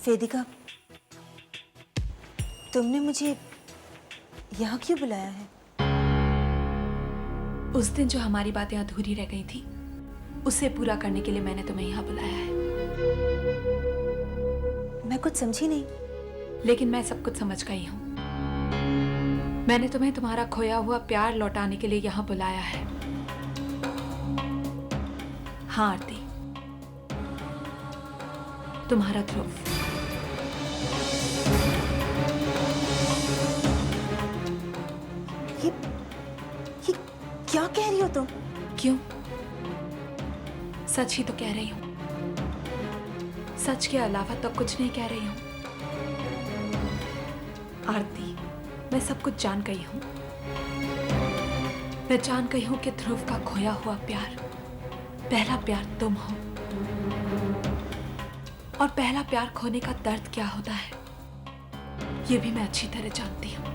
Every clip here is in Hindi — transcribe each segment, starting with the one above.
वेदिका, तुमने मुझे यहाँ क्यों बुलाया है? उस दिन जो हमारी बातें अधूरी रह गई थी, उसे पूरा करने के लिए मैंने तुम्हें यहाँ बुलाया है। मैं कुछ समझी नहीं। लेकिन मैं सब कुछ समझ गई हूँ। मैंने तुम्हें तुम्हारा खोया हुआ प्यार लौटाने के लिए यहाँ बुलाया है। हाँ आरती, तुम्हारा ध्रुव। ये क्या कह रही हो तुम? क्यों? सच ही तो कह रही हूं। सच के अलावा तो कुछ नहीं कह रही हूं। आरती, मैं सब कुछ जान गई हूं। मैं जान गई हूं कि ध्रुव का खोया हुआ प्यार, पहला प्यार तुम हो। और पहला प्यार खोने का दर्द क्या होता है, यह भी मैं अच्छी तरह जानती हूं।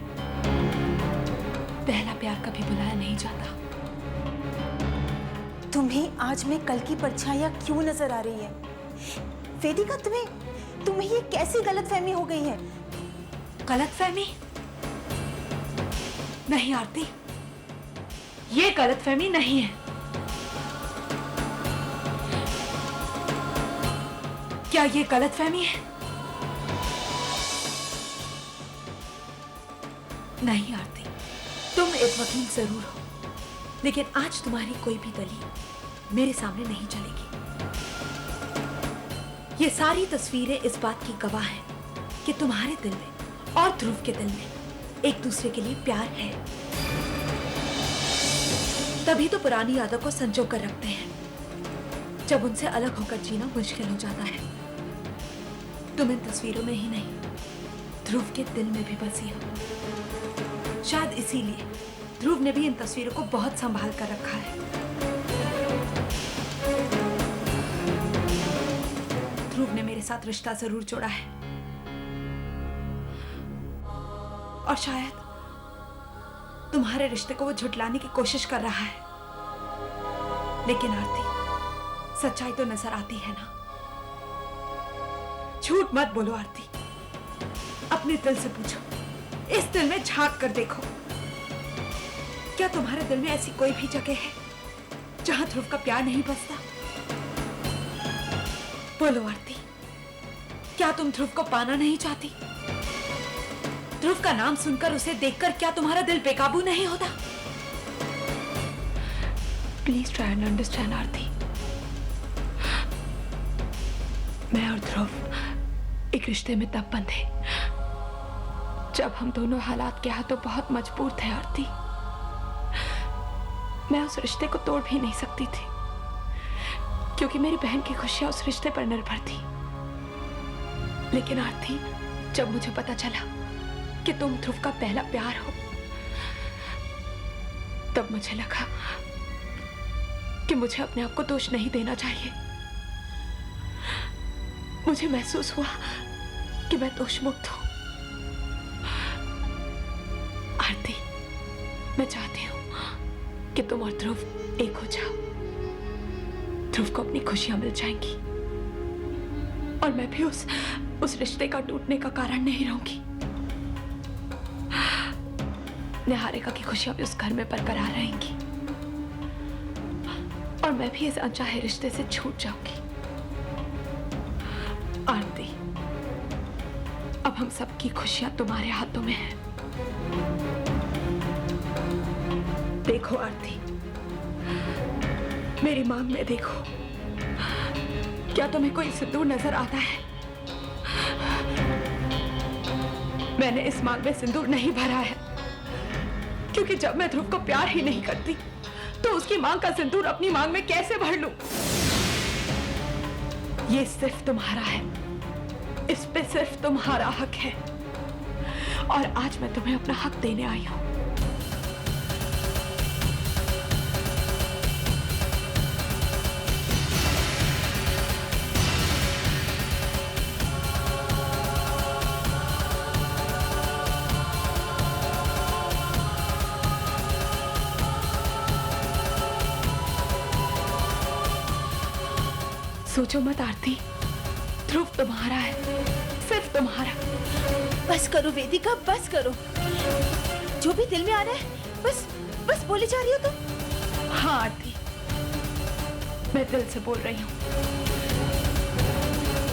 पहला प्यार कभी बुलाया नहीं जाता। तुम्हें आज में कल की परछाइयां क्यों नजर आ रही है? वेदिका, तुम्हें ये कैसी गलतफहमी हो गई है? गलतफहमी? नहीं आरती, ये गलतफहमी नहीं है। क्या ये गलतफहमी है? नहीं आरती, तुम एक वकील जरूर हो, लेकिन आज तुम्हारी कोई भी दलील मेरे सामने नहीं चलेगी। ये सारी तस्वीरें इस बात की गवाह हैं कि तुम्हारे दिल में और ध्रुव के दिल में एक दूसरे के लिए प्यार है। तभी तो पुरानी यादों को संजो कर रखते हैं जब उनसे अलग होकर जीना मुश्किल हो जाता है। तुम इन तस्वीरों में ही नहीं, ध्रुव के दिल में भी बसी हो। शायद इसीलिए ध्रुव ने भी इन तस्वीरों को बहुत संभाल कर रखा है। ध्रुव ने मेरे साथ रिश्ता जरूर जोड़ा है, और शायद तुम्हारे रिश्ते को वो झुठलाने की कोशिश कर रहा है। लेकिन आरती, सच्चाई तो नजर आती है ना। झूठ मत बोलो आरती, अपने दिल से पूछो, इस दिल में झांक कर देखो। क्या तुम्हारे दिल में ऐसी कोई भी जगह है जहां ध्रुव का प्यार नहीं बसता? बोलो आरती, क्या तुम ध्रुव को पाना नहीं चाहती? ध्रुव का नाम सुनकर, उसे देखकर क्या तुम्हारा दिल बेकाबू नहीं होता? प्लीज ट्राई एंड अंडरस्टैंड आरती। मैं और ध्रुव एक रिश्ते में तब बंधे जब हम दोनों हालात के हाथों बहुत मजबूर थे आरती। मैं उस रिश्ते को तोड़ भी नहीं सकती थी, क्योंकि मेरी बहन की खुशियां उस रिश्ते पर निर्भर थी। लेकिन आरती, जब मुझे पता चला कि तुम ध्रुव का पहला प्यार हो, तब मुझे लगा कि मुझे अपने आप को दोष नहीं देना चाहिए। मुझे महसूस हुआ कि मैं दोष मुक्त हूं। आरती, मैं चाहती हूं कि तुम और ध्रुव एक हो जाओ। ध्रुव को अपनी खुशियां मिल जाएंगी, और मैं भी उस रिश्ते का टूटने का कारण नहीं रहूंगी। निहारिका की खुशियां भी उस घर में बरकरार रहेंगी, और मैं भी इस अनचाहे रिश्ते से छूट जाऊंगी। आरती, अब हम सबकी खुशियां तुम्हारे हाथों में हैं। देखो आरती, मेरी मांग में देखो, क्या तुम्हें कोई सिंदूर नजर आता है? मैंने इस मांग में सिंदूर नहीं भरा है, क्योंकि जब मैं ध्रुव को प्यार ही नहीं करती, तो उसकी मांग का सिंदूर अपनी मांग में कैसे भर लूं? ये सिर्फ तुम्हारा है, इस पे सिर्फ तुम्हारा हक है, और आज मैं तुम्हें अपना हक देने आई हूं। सोचो मत आरती, ध्रुव तुम्हारा है, सिर्फ तुम्हारा। बस करो वेदिका, बस करो। जो भी दिल में आ रहा है बस बस बोली जा रही हो तुम। हाँ आरती, मैं दिल से बोल रही हूँ।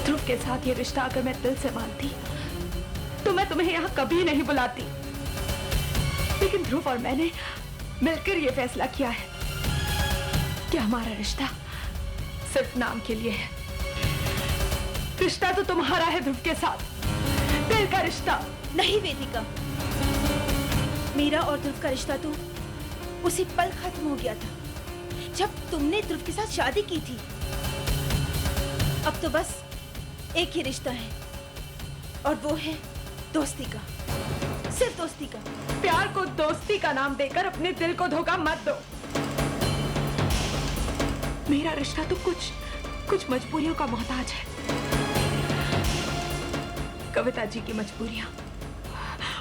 ध्रुव के साथ ये रिश्ता अगर मैं दिल से मानती तो मैं तुम्हें यहाँ कभी नहीं बुलाती। लेकिन ध्रुव और मैंने मिलकर ये फैसला किया है कि हमारा रिश्ता सिर्फ नाम के लिए है। रिश्ता तो तुम्हारा है ध्रुव के साथ, दिल का रिश्ता। नहीं वेदिका, मेरा और ध्रुव का रिश्ता तो उसी पल खत्म हो गया था जब तुमने ध्रुव के साथ शादी की थी। अब तो बस एक ही रिश्ता है और वो है दोस्ती का, सिर्फ दोस्ती का। प्यार को दोस्ती का नाम देकर अपने दिल को धोखा मत दो। मेरा रिश्ता तो कुछ मजबूरियों का मोहताज है। कविता जी की मजबूरियां,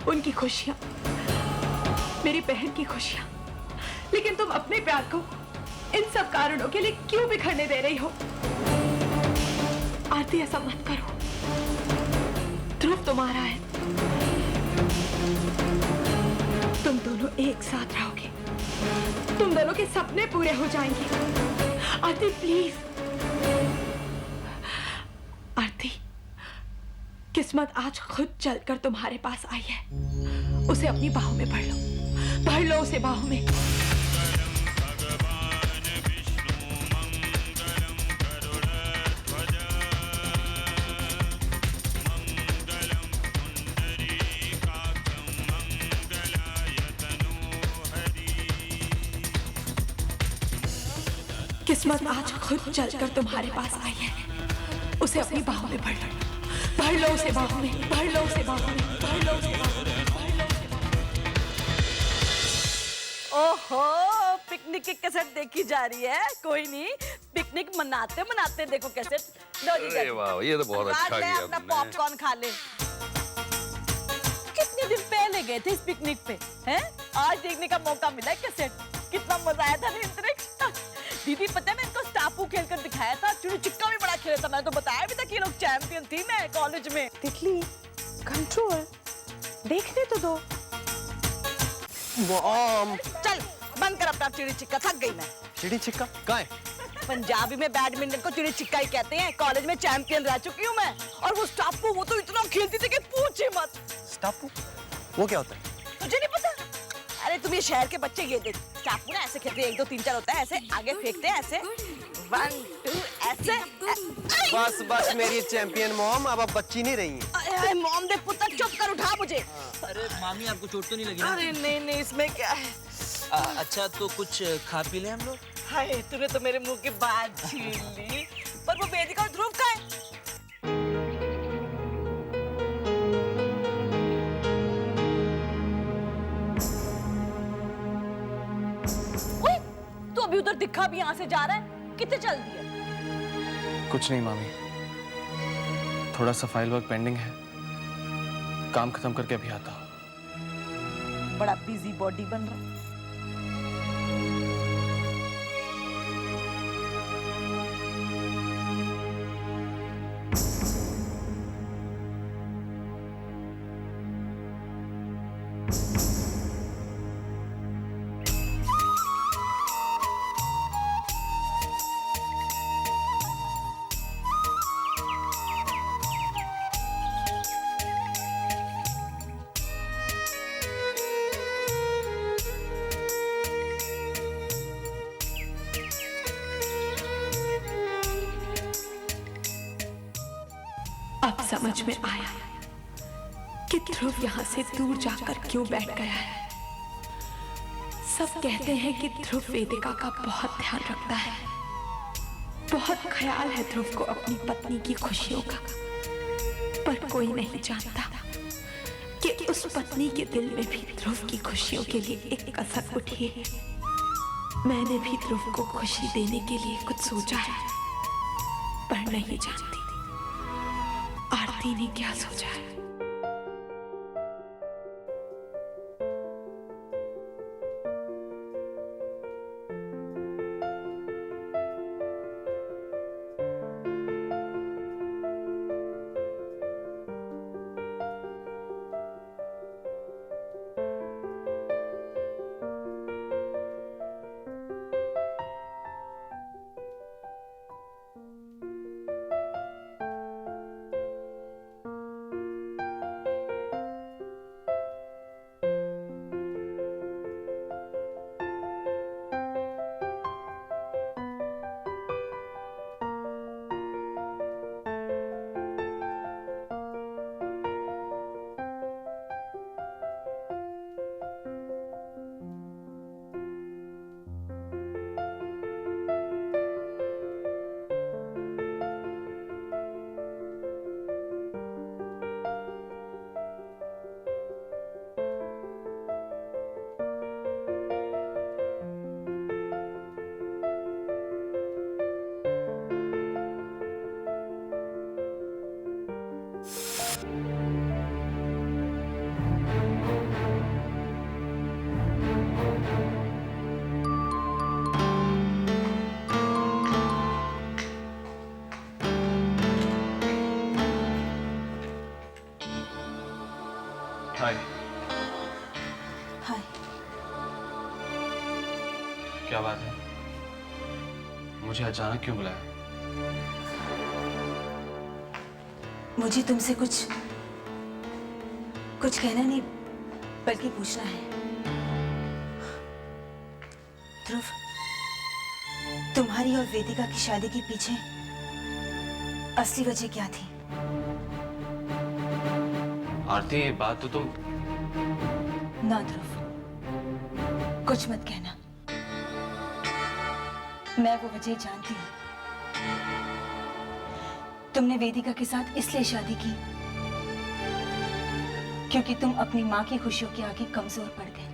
उनकी खुशियां, मेरी बहन की खुशियां। लेकिन तुम अपने प्यार को इन सब कारणों के लिए क्यों बिखरने दे रही हो? आरती, ऐसा मत करो। ध्रुव तुम्हारा है, तुम दोनों एक साथ रहोगे, तुम दोनों के सपने पूरे हो जाएंगे। आरती प्लीज। आरती, किस्मत आज खुद चलकर तुम्हारे पास आई है। उसे अपनी बाहों में भर लो उसे बाहों में। किस्मत आज खुद चलकर तुम्हारे पास आई है। उसे अपनी बाहों में भर लो उसे बाहों में, भर लो उसे बाहों में, भर लो उसे बाहों में। ओहो, पिकनिक की कैसेट देखी जा रही है। कोई नहीं, पिकनिक मनाते मनाते देखो कैसेट। लो जी, अरे वाह, ये तो बहुत अच्छा किया अपना तुमने। पॉपकॉर्न खा ले। कितने दिन पहले गए थे इस पिकनिक पे, हैं? आज देखने का मौका मिला है कैसेट। कितना मजा आया था ना इंद्रिक्ष। दीदी पता है, मैं इनको स्टापू खेलकर दिखाया था, चिड़ी छिक्का भी बड़ा खेला था। मैंने तो बताया भी था कि ये लोग चैंपियन थी मैं कॉलेज में। तितली, कंट्रोल, देखने तो दो। मॉम, चल बंद कर अपना चिड़ी छिक्का, थक गई मैं। चिड़ी छिक्का कहाँ है? पंजाबी में बैडमिंटन को चिड़ी छिक्का ही कहते हैं। कॉलेज में चैंपियन रह चुकी हूँ मैं। और वो स्टापू, वो तो इतना खेलती थी कि पूछे मत। स्टापू वो क्या होता है? तुझे नहीं पता? अरे तुम ये शहर के बच्चे ये देख, स्टापू ना ऐसे खेलते हैं, 1 2 3 4 होता है, ऐसे आगे फेंकते हैं, ऐसे 1 2 ऐसे। बस बस मेरी चैंपियन मॉम, अब आप बच्ची नहीं रही हैं। अरे मॉम दे पुत्र, चुप कर, उठा मुझे। अरे मामी, आपको चोट तो नहीं लगी ना? अरे नहीं नहीं, इसमें क्या है? अच्छा तो कुछ खा पी ले हम लोग। हाय, तूने तो मेरे मुंह की बात छीन ली। पर वो वेदिका और ध्रुव का है। ओए, तू अभी उधर दिखा भी यहाँ से जा रहा है, कितने चल दिया? कुछ नहीं मामी, थोड़ा सा फाइल वर्क पेंडिंग है, काम खत्म करके अभी आता हूँ। बड़ा बिजी बॉडी बन रहा है। अब समझ में आया कि ध्रुव यहाँ से दूर जाकर क्यों बैठ गया है। सब कहते हैं कि ध्रुव वेदिका का बहुत ध्यान रखता है, बहुत ख्याल है ध्रुव को अपनी पत्नी की खुशियों का। पर कोई नहीं जानता कि उस पत्नी के दिल में भी ध्रुव की खुशियों के लिए एक कसक उठी है। मैंने भी ध्रुव को खुशी देने के लिए कुछ सोचा है, पर नहीं जानती आरती ने क्या सोचा है। हाय। हाय। क्या बात है? मुझे अचानक क्यों बुलाया? मुझे तुमसे कुछ कहना नहीं बल्कि पूछना है। ध्रुव, तुम्हारी और वेदिका की शादी के पीछे असली वजह क्या थी? आरती, ये बात तो तुम... ना ध्रुव, कुछ मत कहना। मैं वो वजह जानती हूँ। तुमने वेदिका के साथ इसलिए शादी की क्योंकि तुम अपनी माँ की खुशियों के आगे कमजोर पड़ गए।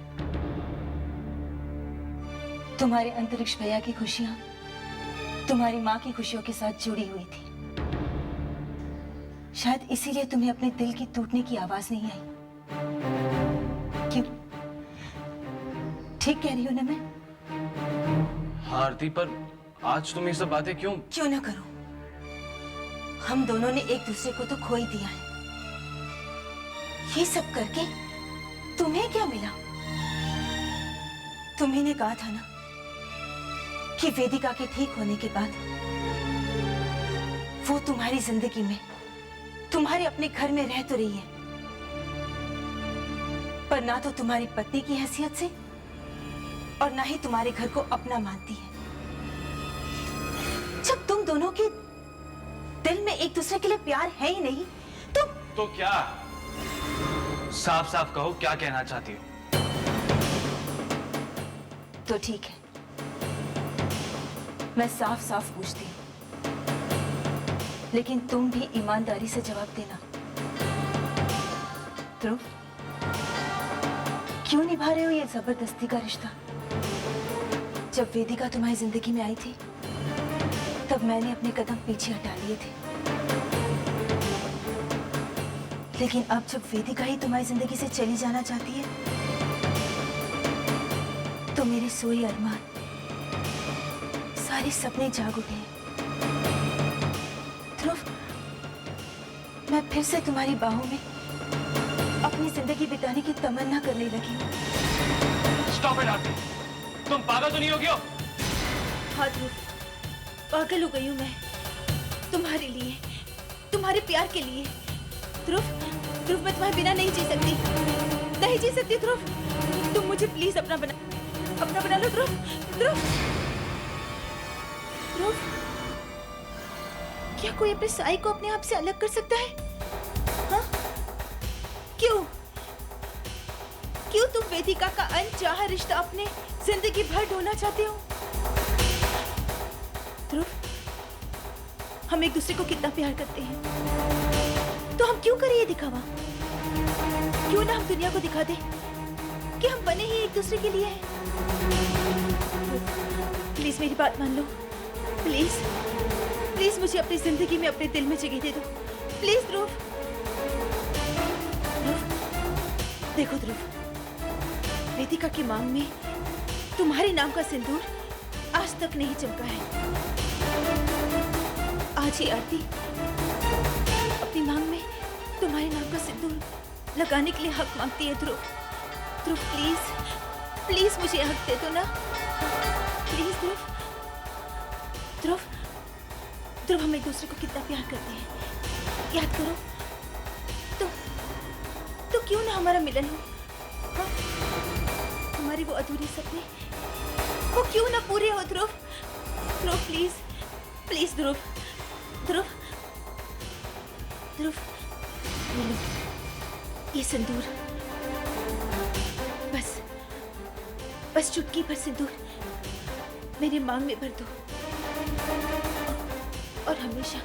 तुम्हारे अंतरिक्ष भैया की खुशियां तुम्हारी माँ की खुशियों के साथ जुड़ी हुई थी। शायद इसीलिए तुम्हें अपने दिल की टूटने की आवाज नहीं आई। क्यों? ठीक कह रही हूं ना मैं? हाँ आरती, पर आज तुम ये सब बातें क्यों? क्यों ना करूं? हम दोनों ने एक दूसरे को तो खो ही दिया है। ये सब करके तुम्हें क्या मिला? तुम्ही ने कहा था ना कि वेदिका के ठीक होने के बाद वो तुम्हारी जिंदगी में तुम्हारे अपने घर में रह तो रही है, पर ना तो तुम्हारी पत्नी की हैसियत से और ना ही तुम्हारे घर को अपना मानती है। जब तुम दोनों के दिल में एक दूसरे के लिए प्यार है ही नहीं तो क्या? साफ साफ कहो, क्या कहना चाहती हो? तो ठीक है, मैं साफ साफ पूछती हूँ, लेकिन तुम भी ईमानदारी से जवाब देना। ध्रुव, क्यों निभा रहे हो ये जबरदस्ती का रिश्ता? जब वेदिका तुम्हारी जिंदगी में आई थी तब मैंने अपने कदम पीछे हटा लिए थे, लेकिन अब जब वेदिका ही तुम्हारी जिंदगी से चली जाना चाहती है तो मेरे सोए अरमान, सारे सपने जाग उठे हैं। ध्रुव, मैं फिर से तुम्हारी बाहों में अपनी जिंदगी बिताने की तमन्ना करने लगी हूँ। स्टॉप इट आरती, तुम पागल तो नहीं हो गई हो? हाँ ध्रुव, पागल हो गई हूँ मैं, तुम्हारे लिए, तुम्हारे प्यार के लिए। ध्रुव, ध्रुव, मैं तुम्हारे बिना नहीं जी सकती, नहीं जी सकती। ध्रुव, तुम मुझे प्लीज अपना बना लो। ध्रुव, ध्रुव, ध्रुव, क्या कोई अपने साई को अपने आप से अलग कर सकता है? हाँ? क्यों? क्यों तुम वेदिका का अनचाहा रिश्ता अपने जिंदगी भर ढोना चाहते हो? ध्रुव, हम एक दूसरे को कितना प्यार करते हैं, तो हम क्यों करें ये दिखावा? क्यों ना हम दुनिया को दिखा दें कि हम बने ही एक दूसरे के लिए हैं? प्लीज मेरी बात मान लो, प्लीज, प्लीज मुझे अपनी जिंदगी में अपने दिल में जगह दे दो, प्लीज। ध्रुव, ध्रुव, देखो ध्रुव, वेदिका की मांग में तुम्हारे नाम का सिंदूर आज तक नहीं चमका है। आज ही आरती अपनी मांग में तुम्हारे नाम का सिंदूर लगाने के लिए हक मांगती है। ध्रुव, ध्रुव, प्लीज, प्लीज मुझे हक दे दो ना, प्लीज। ध्रुव, ध्रुव, ध्रुव, हम एक दूसरे को कितना प्यार करते हैं, याद करो। तो क्यों ना हमारा मिलन हो? हाँ? हमारे वो अधूरे सपने वो क्यों ना पूरे हो? ध्रुव, ध्रुव, प्लीज, प्लीज। ध्रुव, ध्रुव, ध्रुव, ये लो, ये सिंदूर, बस चुटकी भर सिंदूर मेरी मांग में भर दो और हमेशा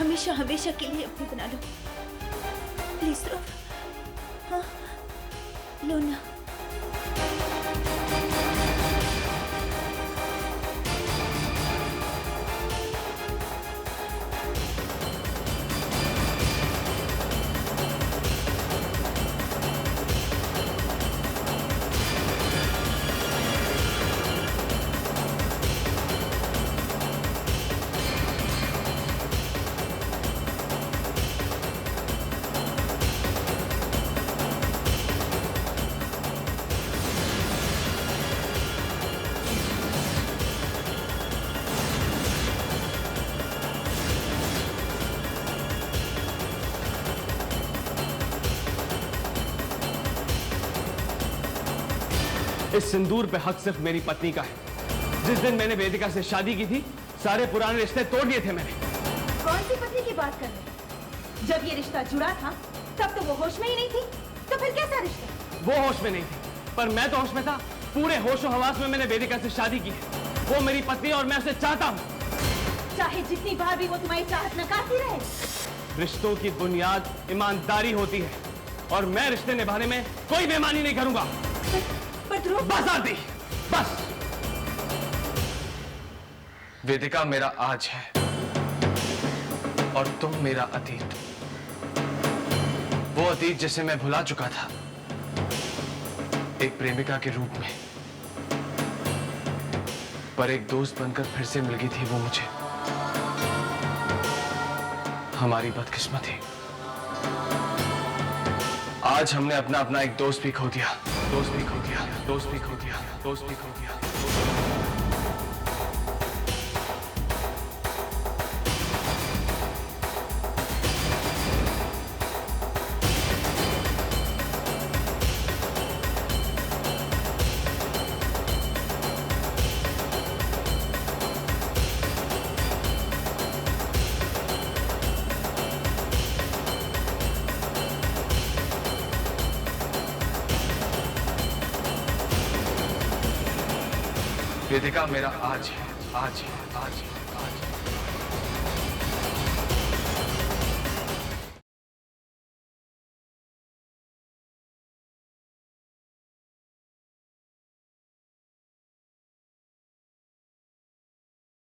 हमेशा हमेशा के लिए अपनी बना लो, प्लीज। ध्रुव, हाँ, लो ना। इस सिंदूर पे हक सिर्फ मेरी पत्नी का है। जिस दिन मैंने वेदिका से शादी की थी, सारे पुराने रिश्ते तोड़ दिए थे मैंने। कौन सी पत्नी की बात कर रहे हैं? जब ये रिश्ता जुड़ा था तब तो वो होश में ही नहीं थी, तो फिर कैसा रिश्ता? वो होश में नहीं थी, पर मैं तो होश में था। पूरे होशो हवास में मैंने वेदिका से शादी की है। वो मेरी पत्नी और मैं उसे चाहता हूँ। चाहे जितनी बार भी वो तुम्हारी चाहत नकारती रहे। रिश्तों की बुनियाद ईमानदारी होती है, और मैं रिश्ते निभाने में कोई बेईमानी नहीं करूंगा। पर ध्रुव, बस आरती, बस। वेदिका मेरा आज है और तुम मेरा अतीत। वो अतीत जिसे मैं भुला चुका था, एक प्रेमिका के रूप में, पर एक दोस्त बनकर फिर से मिल गई थी वो मुझे। हमारी बदकिस्मती, आज हमने अपना अपना एक दोस्त भी खो दिया। दोस्त भी खो दिया, दोस्त भी खो दिया, दोस्त भी खो दिया। वेदिका मेरा आज है, आज है, आज है।